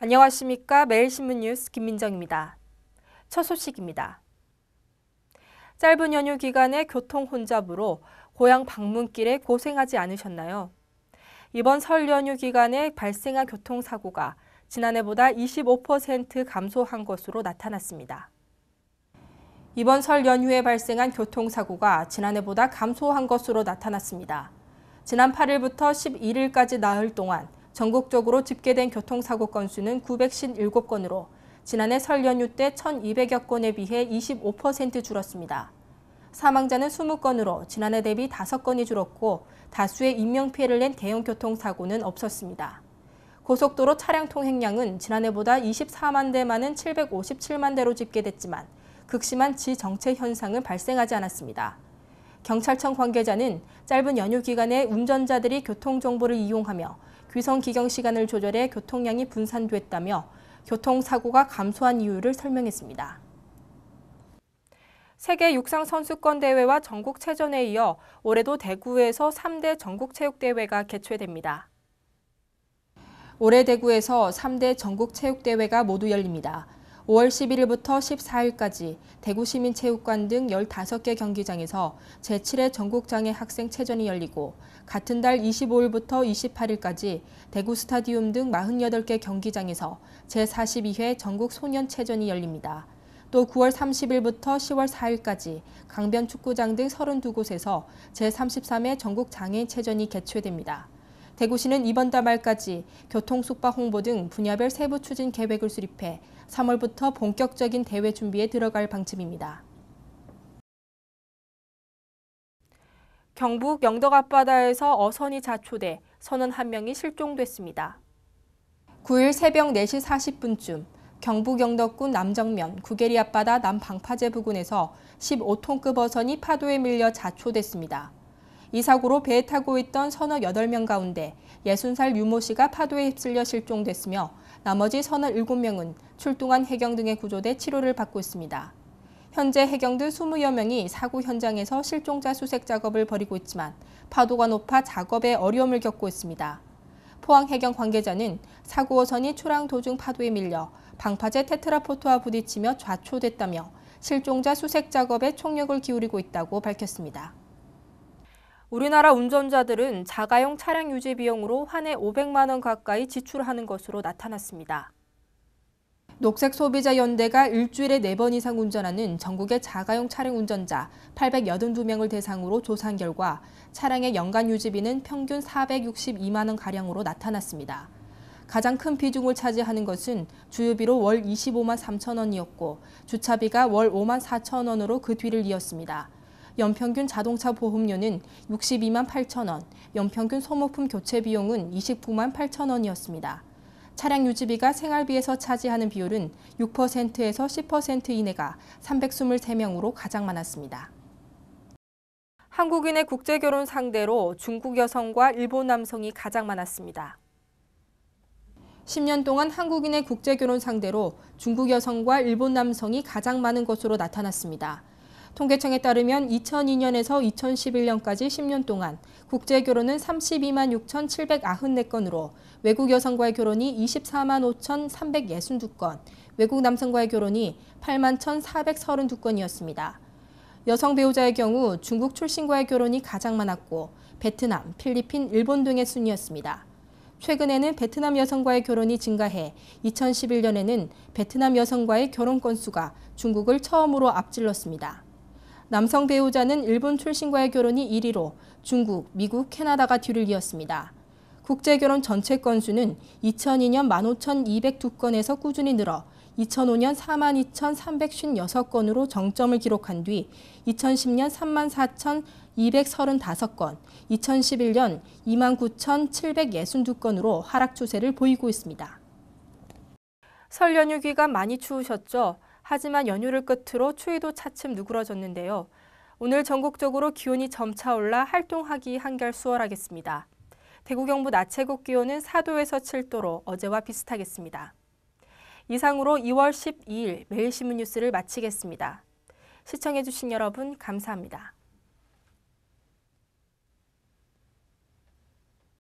안녕하십니까. 매일신문 뉴스 김민정입니다. 첫 소식입니다. 짧은 연휴 기간에 교통 혼잡으로 고향 방문길에 고생하지 않으셨나요? 이번 설 연휴 기간에 발생한 교통사고가 지난해보다 25% 감소한 것으로 나타났습니다. 이번 설 연휴에 발생한 교통사고가 지난해보다 감소한 것으로 나타났습니다. 지난 8일부터 11일까지 나흘 동안 전국적으로 집계된 교통사고 건수는 957건으로 지난해 설 연휴 때 1,200여 건에 비해 25% 줄었습니다. 사망자는 20건으로 지난해 대비 5건이 줄었고 다수의 인명피해를 낸 대형 교통사고는 없었습니다. 고속도로 차량 통행량은 지난해보다 24만 대 많은 757만 대로 집계됐지만 극심한 지정체 현상은 발생하지 않았습니다. 경찰청 관계자는 짧은 연휴 기간에 운전자들이 교통정보를 이용하며 귀성기경 시간을 조절해 교통량이 분산됐다며 교통사고가 감소한 이유를 설명했습니다. 세계 육상선수권대회와 전국체전에 이어 올해도 대구에서 3대 전국체육대회가 개최됩니다. 올해 대구에서 3대 전국체육대회가 모두 열립니다. 5월 11일부터 14일까지 대구시민체육관 등 15개 경기장에서 제7회 전국장애 학생체전이 열리고 같은 달 25일부터 28일까지 대구 스타디움 등 48개 경기장에서 제42회 전국소년체전이 열립니다. 또 9월 30일부터 10월 4일까지 강변 축구장 등 32곳에서 제33회 전국장애인체전이 개최됩니다. 대구시는 이번 달 말까지 교통 숙박 홍보 등 분야별 세부 추진 계획을 수립해 3월부터 본격적인 대회 준비에 들어갈 방침입니다. 경북 영덕 앞바다에서 어선이 자초돼 선원 1명이 실종됐습니다. 9일 새벽 4시 40분쯤 경북 영덕군 남정면 구계리 앞바다 남방파제 부근에서 15톤급 어선이 파도에 밀려 자초됐습니다. 이 사고로 배에 타고 있던 서너 8명 가운데 60살 유모 씨가 파도에 휩쓸려 실종됐으며 나머지 서너 7명은 출동한 해경 등에 구조돼 치료를 받고 있습니다. 현재 해경들 20여 명이 사고 현장에서 실종자 수색 작업을 벌이고 있지만 파도가 높아 작업에 어려움을 겪고 있습니다. 포항해경 관계자는 사고 어선이 출항 도중 파도에 밀려 방파제 테트라포트와 부딪히며 좌초됐다며 실종자 수색 작업에 총력을 기울이고 있다고 밝혔습니다. 우리나라 운전자들은 자가용 차량 유지 비용으로 한 해 500만 원 가까이 지출하는 것으로 나타났습니다. 녹색소비자연대가 일주일에 4번 이상 운전하는 전국의 자가용 차량 운전자 882명을 대상으로 조사한 결과 차량의 연간 유지비는 평균 462만 원가량으로 나타났습니다. 가장 큰 비중을 차지하는 것은 주유비로 월 25만 3천 원이었고 주차비가 월 5만 4천 원으로 그 뒤를 이었습니다. 연평균 자동차 보험료는 62만 8천 원, 연평균 소모품 교체 비용은 29만 8천 원이었습니다. 차량 유지비가 생활비에서 차지하는 비율은 6%에서 10% 이내가 323명으로 가장 많았습니다. 한국인의 국제결혼 상대로 중국 여성과 일본 남성이 가장 많았습니다. 10년 동안 한국인의 국제결혼 상대로 중국 여성과 일본 남성이 가장 많은 것으로 나타났습니다. 통계청에 따르면 2002년에서 2011년까지 10년 동안 국제결혼은 32만 6,794건으로 외국 여성과의 결혼이 24만 5,362건, 외국 남성과의 결혼이 8만 1,432건이었습니다. 여성 배우자의 경우 중국 출신과의 결혼이 가장 많았고 베트남, 필리핀, 일본 등의 순이었습니다. 최근에는 베트남 여성과의 결혼이 증가해 2011년에는 베트남 여성과의 결혼 건수가 중국을 처음으로 앞질렀습니다. 남성 배우자는 일본 출신과의 결혼이 1위로 중국, 미국, 캐나다가 뒤를 이었습니다. 국제결혼 전체 건수는 2002년 15,202건에서 꾸준히 늘어 2005년 42,356건으로 정점을 기록한 뒤 2010년 34,235건, 2011년 29,762건으로 하락 추세를 보이고 있습니다. 설 연휴 기간 많이 추우셨죠? 하지만 연휴를 끝으로 추위도 차츰 누그러졌는데요. 오늘 전국적으로 기온이 점차 올라 활동하기 한결 수월하겠습니다. 대구 경북 낮 최고 기온은 4도에서 7도로 어제와 비슷하겠습니다. 이상으로 2월 12일 매일신문 뉴스를 마치겠습니다. 시청해주신 여러분 감사합니다.